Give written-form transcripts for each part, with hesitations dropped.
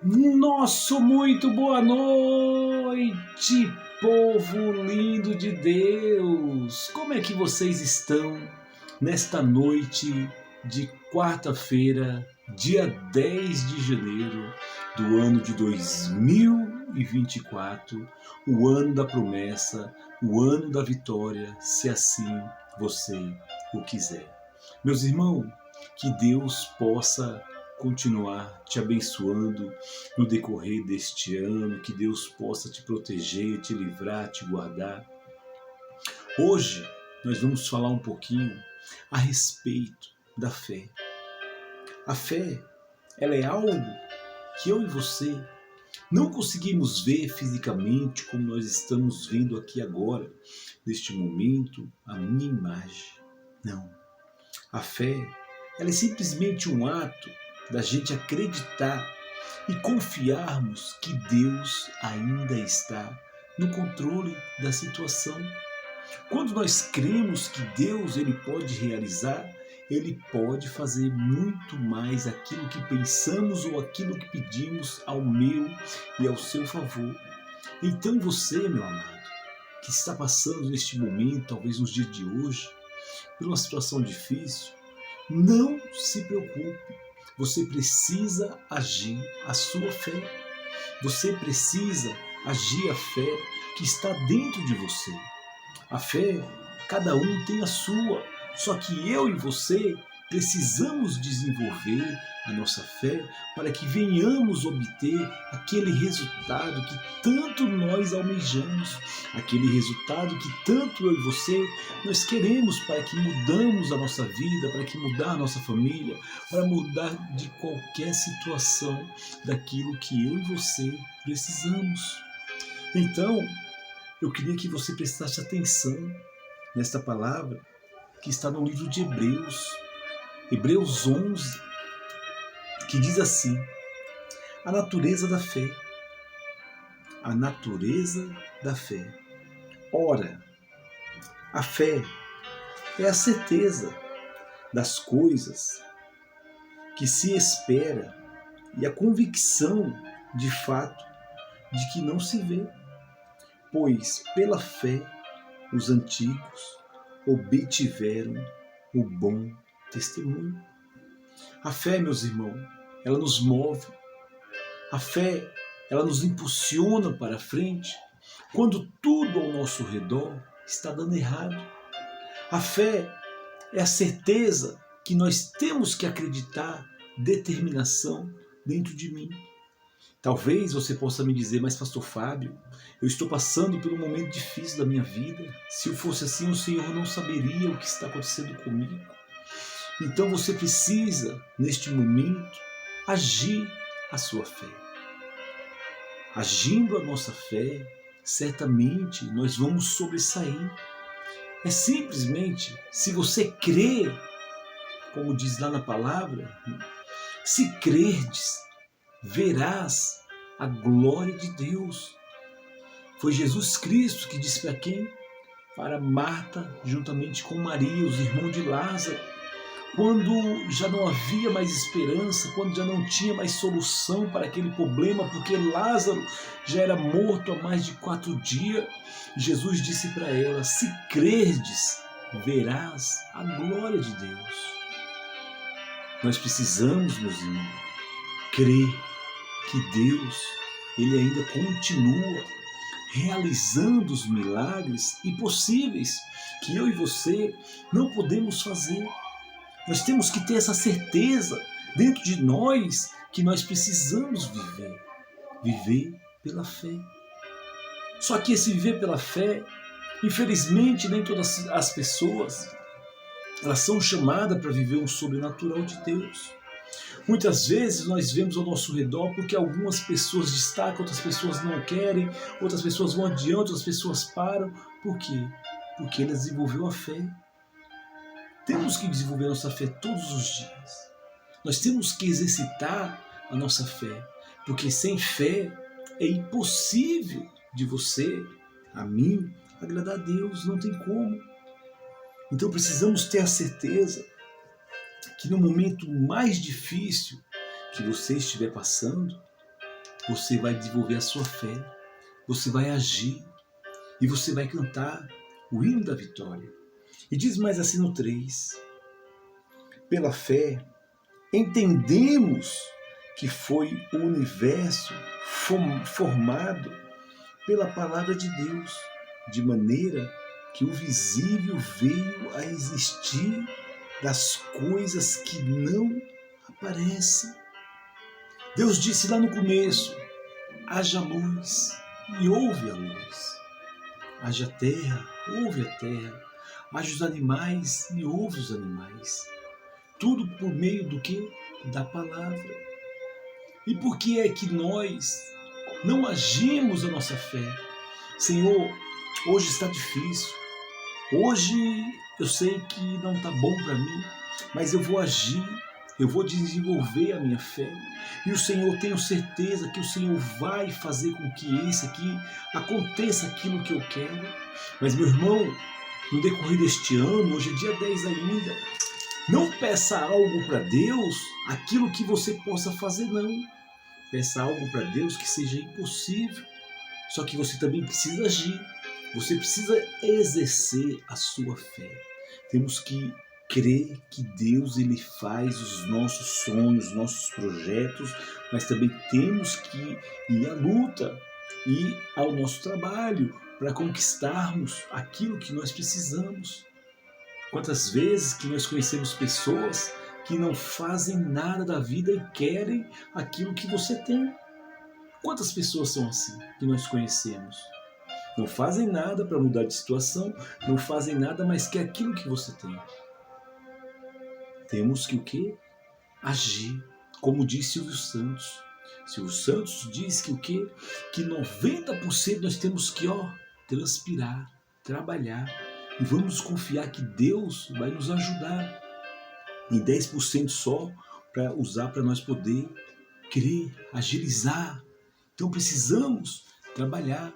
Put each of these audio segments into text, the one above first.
Nosso muito boa noite, povo lindo de Deus! Como é que vocês estão nesta noite de quarta-feira, dia 10 de janeiro do ano de 2024, o ano da promessa, o ano da vitória, se assim você o quiser. Meus irmãos, que Deus possa continuar te abençoando no decorrer deste ano, que Deus possa te proteger, te livrar, te guardar. Hoje nós vamos falar um pouquinho a respeito da fé. A fé, ela é algo que eu e você não conseguimos ver fisicamente como nós estamos vendo aqui agora, neste momento, a minha imagem. Não. A fé, ela é simplesmente um ato da gente acreditar e confiarmos que Deus ainda está no controle da situação. Quando nós cremos que Deus ele pode realizar, ele pode fazer muito mais aquilo que pensamos ou aquilo que pedimos ao meu e ao seu favor. Então você, meu amado, que está passando neste momento, talvez nos dias de hoje, por uma situação difícil, não se preocupe. Você precisa agir a sua fé. Você precisa agir a fé que está dentro de você. A fé, cada um tem a sua. Só que eu e você precisamos desenvolver a nossa fé para que venhamos obter aquele resultado que tanto nós almejamos, aquele resultado que tanto eu e você nós queremos para que mudamos a nossa vida, para que mudar a nossa família, para mudar de qualquer situação daquilo que eu e você precisamos. Então, eu queria que você prestasse atenção nesta palavra que está no livro de Hebreus, Hebreus 11, que diz assim: a natureza da fé. A natureza da fé. Ora, a fé é a certeza das coisas que se espera e a convicção de fato de que não se vê. Pois pela fé os antigos obtiveram o bom testemunho. A fé, meus irmãos, ela nos move. A fé, ela nos impulsiona para frente quando tudo ao nosso redor está dando errado. A fé é a certeza que nós temos que acreditar, determinação dentro de mim. Talvez você possa me dizer, mas pastor Fábio, eu estou passando por um momento difícil da minha vida. Se eu fosse assim, o Senhor não saberia o que está acontecendo comigo. Então você precisa, neste momento, agir a sua fé. Agindo a nossa fé, certamente nós vamos sobressair. É simplesmente, se você crer, como diz lá na palavra, se crerdes, verás a glória de Deus. Foi Jesus Cristo que disse para quem? Para Marta, juntamente com Maria, os irmãos de Lázaro, quando já não havia mais esperança, quando já não tinha mais solução para aquele problema, porque Lázaro já era morto há mais de 4 dias, Jesus disse para ela: se crerdes, verás a glória de Deus. Nós precisamos, meus irmãos, crer que Deus, ele ainda continua realizando os milagres impossíveis que eu e você não podemos fazer. Nós temos que ter essa certeza dentro de nós que nós precisamos viver pela fé. Só que esse viver pela fé, infelizmente, nem todas as pessoas elas são chamadas para viver um sobrenatural de Deus. Muitas vezes nós vemos ao nosso redor porque algumas pessoas destacam, outras pessoas não querem, outras pessoas vão adiante, outras pessoas param. Por quê? Porque eles desenvolveram a fé. Temos que desenvolver a nossa fé todos os dias. Nós temos que exercitar a nossa fé, porque sem fé é impossível de você, a mim, agradar a Deus, não tem como. Então precisamos ter a certeza que no momento mais difícil que você estiver passando, você vai desenvolver a sua fé, você vai agir e você vai cantar o hino da vitória. E diz mais assim no 3: pela fé, entendemos que foi o universo formado pela palavra de Deus, de maneira que o visível veio a existir das coisas que não aparecem. Deus disse lá no começo: haja luz, e houve a luz. Haja terra, houve a terra. Haja os animais, e houve os animais. Tudo por meio do que? Da palavra. E por que é que nós não agimos a nossa fé? Senhor, hoje está difícil. Hoje eu sei que não está bom para mim, mas eu vou agir, eu vou desenvolver a minha fé. E o Senhor, tenho certeza que o Senhor vai fazer com que esse aqui aconteça aquilo que eu quero. Mas, meu irmão, no decorrer deste ano, hoje é dia 10 ainda, não peça algo para Deus, aquilo que você possa fazer, não. Peça algo para Deus que seja impossível. Só que você também precisa agir. Você precisa exercer a sua fé. Temos que crer que Deus ele faz os nossos sonhos, os nossos projetos, mas também temos que ir à luta, ir ao nosso trabalho para conquistarmos aquilo que nós precisamos. Quantas vezes que nós conhecemos pessoas que não fazem nada da vida e querem aquilo que você tem? Quantas pessoas são assim que nós conhecemos? Não fazem nada para mudar de situação, não fazem nada, mas quer aquilo que você tem. Temos que o quê? Agir, como diz Silvio Santos. Silvio Santos diz que o quê? Que 90% nós temos que transpirar, trabalhar, e vamos confiar que Deus vai nos ajudar. Em 10% só para usar para nós poder crer, agilizar. Então precisamos trabalhar.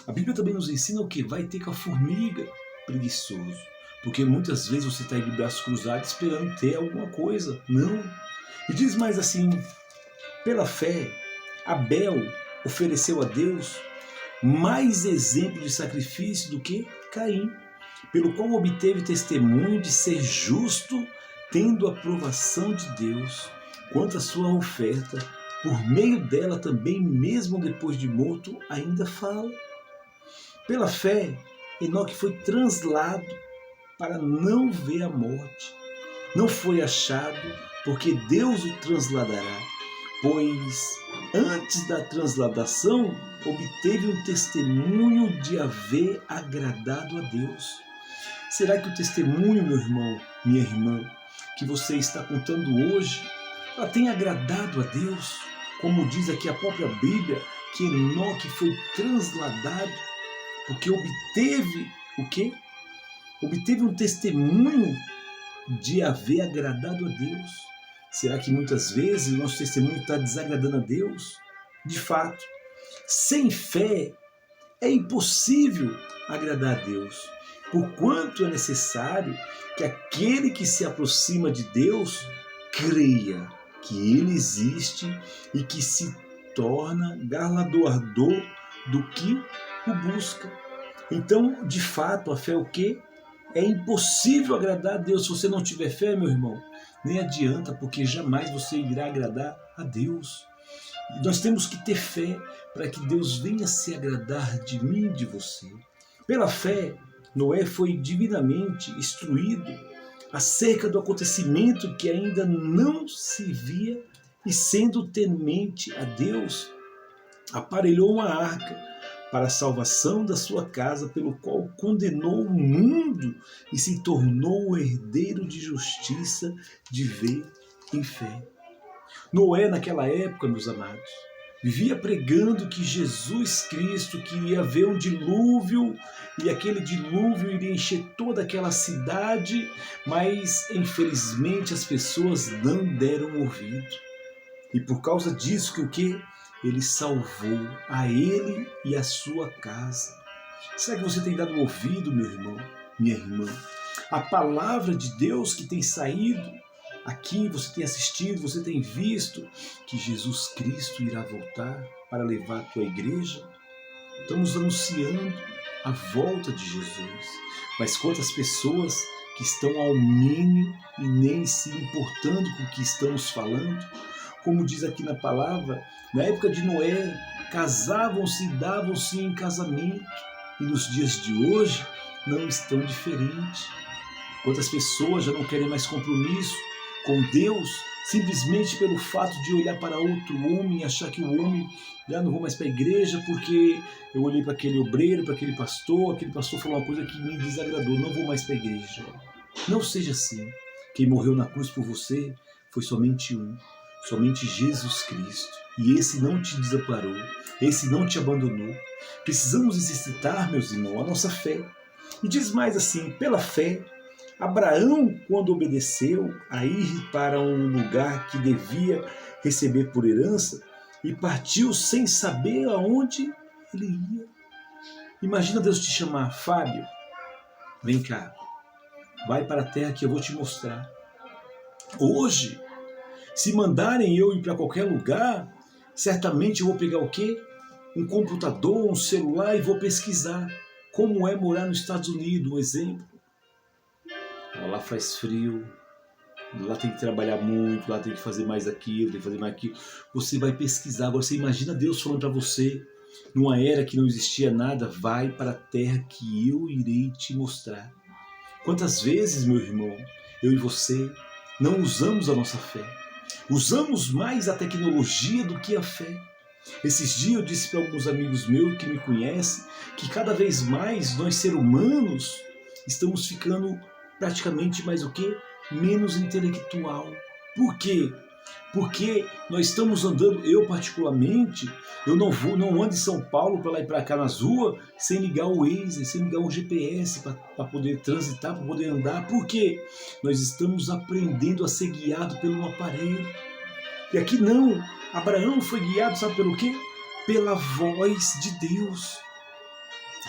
A Bíblia também nos ensina o que? Vai ter com a formiga, preguiçoso. Porque muitas vezes você está aí de braços cruzados esperando ter alguma coisa. Não. E diz mais assim: pela fé, Abel ofereceu a Deus mais exemplo de sacrifício do que Caim, pelo qual obteve testemunho de ser justo, tendo a aprovação de Deus quanto à sua oferta. Por meio dela também, mesmo depois de morto, ainda fala. Pela fé, Enoque foi translado para não ver a morte. Não foi achado, porque Deus o transladará, pois antes da transladação obteve um testemunho de haver agradado a Deus. Será que o testemunho, meu irmão, minha irmã, que você está contando hoje, ela tem agradado a Deus? Como diz aqui a própria Bíblia, que Enoque foi transladado porque obteve o quê? Obteve um testemunho de haver agradado a Deus. Será que muitas vezes o nosso testemunho está desagradando a Deus? De fato, sem fé é impossível agradar a Deus, porquanto é necessário que aquele que se aproxima de Deus creia que Ele existe e que se torna galardoador do que o busca. Então, de fato, a fé é o quê? É impossível agradar a Deus. Se você não tiver fé, meu irmão, nem adianta, porque jamais você irá agradar a Deus. E nós temos que ter fé para que Deus venha se agradar de mim e de você. Pela fé, Noé foi divinamente instruído acerca do acontecimento que ainda não se via e, sendo temente a Deus, aparelhou uma arca para a salvação da sua casa, pelo qual condenou o mundo e se tornou o herdeiro de justiça de ver em fé. Noé, naquela época, meus amados, vivia pregando que Jesus Cristo, que ia haver um dilúvio, e aquele dilúvio iria encher toda aquela cidade, mas infelizmente as pessoas não deram ouvido. E por causa disso que o quê? Ele salvou a ele e a sua casa. Será que você tem dado ouvido, meu irmão, minha irmã? A palavra de Deus que tem saído aqui você tem assistido, você tem visto que Jesus Cristo irá voltar para levar a tua igreja? Estamos anunciando a volta de Jesus. Mas quantas pessoas que estão ao mínimo e nem se importando com o que estamos falando? Como diz aqui na palavra, na época de Noé, casavam-se e davam-se em casamento. E nos dias de hoje não estão diferentes. Quantas pessoas já não querem mais compromisso com Deus, simplesmente pelo fato de olhar para outro homem e achar que o homem, já não vou mais para a igreja porque eu olhei para aquele obreiro, para aquele pastor falou uma coisa que me desagradou, não vou mais para a igreja. Não seja assim. Quem morreu na cruz por você foi somente um, somente Jesus Cristo. E esse não te desamparou, esse não te abandonou. Precisamos exercitar, meus irmãos, a nossa fé. E diz mais assim, pela fé, Abraão, quando obedeceu a ir para um lugar que devia receber por herança, e partiu sem saber aonde ele ia. Imagina Deus te chamar, Fábio, vem cá, vai para a terra que eu vou te mostrar. Hoje, se mandarem eu ir para qualquer lugar, certamente eu vou pegar o quê? Um computador, um celular e vou pesquisar como é morar nos Estados Unidos, um exemplo. Lá faz frio, lá tem que trabalhar muito, lá tem que fazer mais aquilo, tem que fazer mais aquilo. Você vai pesquisar. Agora você imagina Deus falando para você, numa era que não existia nada, vai para a terra que eu irei te mostrar. Quantas vezes, meu irmão, eu e você não usamos a nossa fé? Usamos mais a tecnologia do que a fé. Esses dias eu disse para alguns amigos meus que me conhecem que cada vez mais nós, seres humanos, estamos ficando praticamente mais o quê? Menos intelectual. Por quê? Porque nós estamos andando, eu particularmente, eu não ando em São Paulo para lá e para cá nas ruas sem ligar o Waze, sem ligar o GPS para poder transitar, para poder andar. Por quê? Nós estamos aprendendo a ser guiado pelo aparelho. E aqui não. Abraão foi guiado, sabe pelo quê? Pela voz de Deus.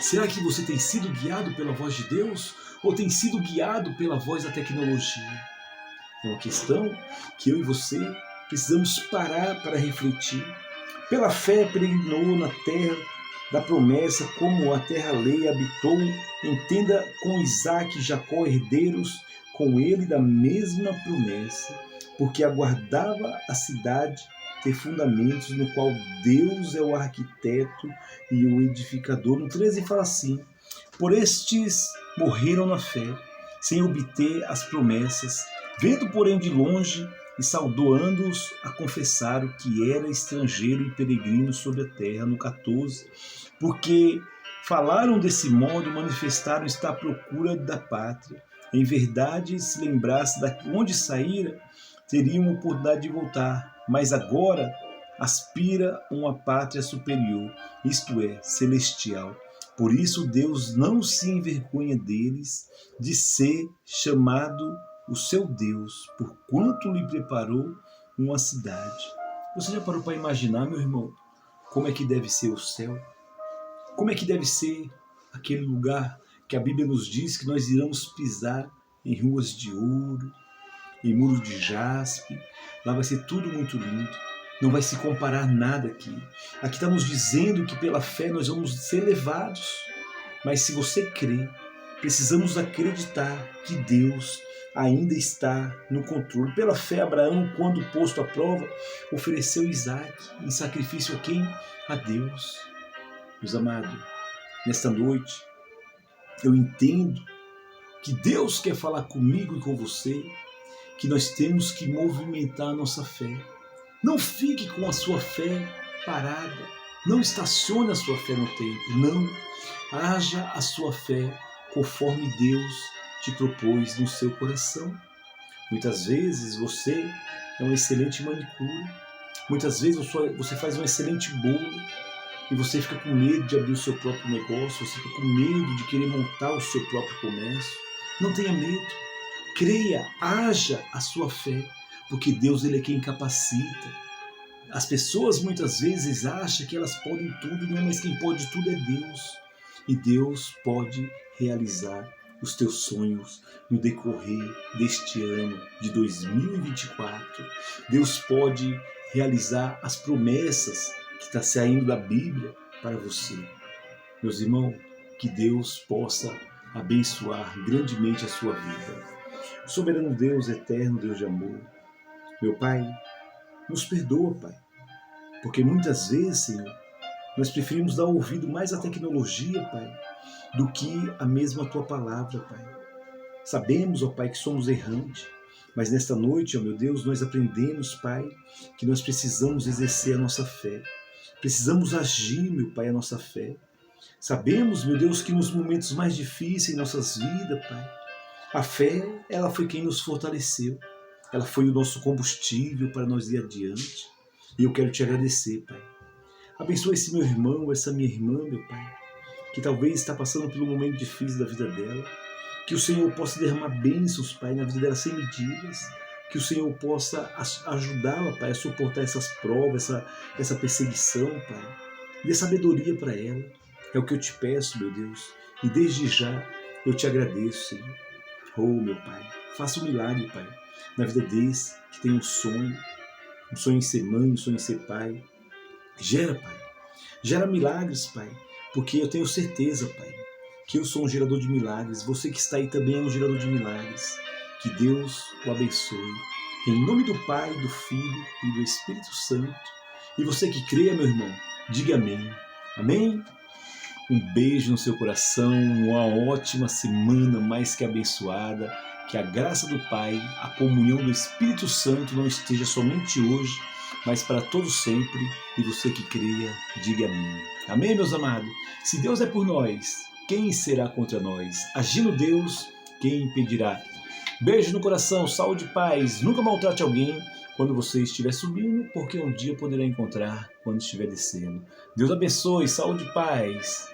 Será que você tem sido guiado pela voz de Deus? Ou tem sido guiado pela voz da tecnologia? É uma questão que eu e você precisamos parar para refletir. Pela fé peregrinou na terra da promessa, como a terra alheia habitou, entenda, com Isaque e Jacó herdeiros, com ele da mesma promessa, porque aguardava a cidade ter fundamentos, no qual Deus é o arquiteto e o edificador. No 13 fala assim, por estes morreram na fé, sem obter as promessas, vendo porém de longe e saudando-os, a confessaram que era estrangeiro e peregrino sobre a terra. No 14, porque falaram desse modo, manifestaram estar à procura da pátria. Em verdade, se lembrasse de onde saíra, teriam oportunidade de voltar, mas agora aspira uma pátria superior, isto é, celestial. Por isso Deus não se envergonha deles, de ser chamado o seu Deus, porquanto lhe preparou uma cidade. Você já parou para imaginar, meu irmão, como é que deve ser o céu? Como é que deve ser aquele lugar que a Bíblia nos diz que nós iremos pisar em ruas de ouro, em muros de jaspe? Lá vai ser tudo muito lindo. Não vai se comparar nada aqui. Aqui está nos dizendo que pela fé nós vamos ser levados. Mas se você crê, precisamos acreditar que Deus ainda está no controle. Pela fé, Abraão, quando posto à prova, ofereceu Isaque em sacrifício a quem? A Deus. Meus amados, nesta noite, eu entendo que Deus quer falar comigo e com você, que nós temos que movimentar a nossa fé. Não fique com a sua fé parada. Não estacione a sua fé no tempo. Não. Haja a sua fé conforme Deus te propôs no seu coração. Muitas vezes você é um excelente manicure. Muitas vezes você faz um excelente bolo e você fica com medo de abrir o seu próprio negócio. Você fica com medo de querer montar o seu próprio comércio. Não tenha medo. Creia, haja a sua fé, porque Deus, ele é quem capacita. As pessoas muitas vezes acham que elas podem tudo, não, mas quem pode tudo é Deus. E Deus pode realizar os teus sonhos no decorrer deste ano de 2024. Deus pode realizar as promessas que está saindo da Bíblia para você. Meus irmãos, que Deus possa abençoar grandemente a sua vida. Soberano Deus, eterno Deus de amor, meu Pai, nos perdoa, Pai, porque muitas vezes, Senhor, nós preferimos dar ouvido mais à tecnologia, Pai, do que a mesma Tua palavra, Pai. Sabemos, ó Pai, que somos errantes, mas nesta noite, ó meu Deus, nós aprendemos, Pai, que nós precisamos exercer a nossa fé. Precisamos agir, meu Pai, a nossa fé. Sabemos, meu Deus, que nos momentos mais difíceis em nossas vidas, Pai, a fé, ela foi quem nos fortaleceu. Ela foi o nosso combustível para nós ir adiante. E eu quero te agradecer, Pai. Abençoa esse meu irmão, essa minha irmã, meu Pai, que talvez está passando por um momento difícil da vida dela. Que o Senhor possa derramar bênçãos, Pai, na vida dela sem medidas. Que o Senhor possa ajudá-la, Pai, a suportar essas provas, essa perseguição, Pai. Dê sabedoria para ela. É o que eu te peço, meu Deus. E desde já eu te agradeço, Senhor. Oh, meu Pai, faça um milagre, Pai, na vida desse que tem um sonho em ser mãe, um sonho em ser pai. Gera, Pai. Gera milagres, Pai, porque eu tenho certeza, Pai, que eu sou um gerador de milagres. Você que está aí também é um gerador de milagres. Que Deus o abençoe. Em nome do Pai, do Filho e do Espírito Santo. E você que crê, meu irmão, diga amém. Amém? Um beijo no seu coração, uma ótima semana mais que abençoada. Que a graça do Pai, a comunhão do Espírito Santo não esteja somente hoje, mas para todos sempre. E você que creia, diga amém. Amém, meus amados? Se Deus é por nós, quem será contra nós? Agindo Deus, quem impedirá? Beijo no coração, saúde e paz. Nunca maltrate alguém quando você estiver subindo, porque um dia poderá encontrar quando estiver descendo. Deus abençoe, saúde e paz.